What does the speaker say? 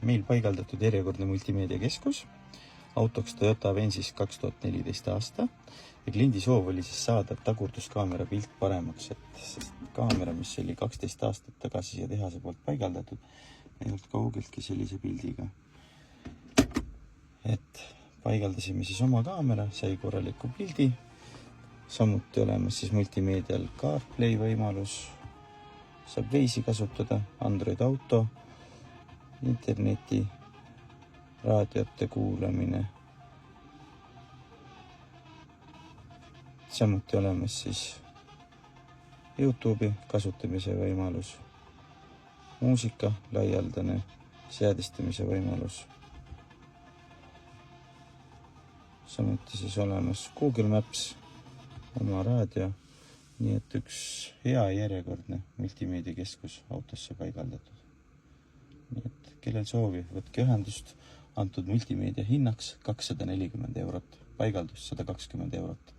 meil paigaldatud järjekordne multimeediakeskus, autoks Toyota Avensis 2014 aasta ja kliendi soov oli siis saada tagurduskaamera pilt paremaks, sest kaamera, mis oli 12 aastat tagasi siia tehase poolt paigaldatud, ei olnud kaugeltki sellise pildiga. Et paigaldasime siis oma kaamera, sai korraliku pildi, samuti olemas siis multimeedial CarPlay võimalus, saab Waze'i kasutada, Android Auto, interneti, raadiote kuulamine. Samuti olemas siis YouTube'i kasutamise võimalus, muusika laialdane seadistamise võimalus. Samuti siis olemas Google Maps, oma raadio, nii et üks hea järjekordne multimeediakeskus autosse paigaldatud. Nii et kellel soovi, võtke ühendust, antud multimeedia hinnaks 240 €, paigaldus 120 €.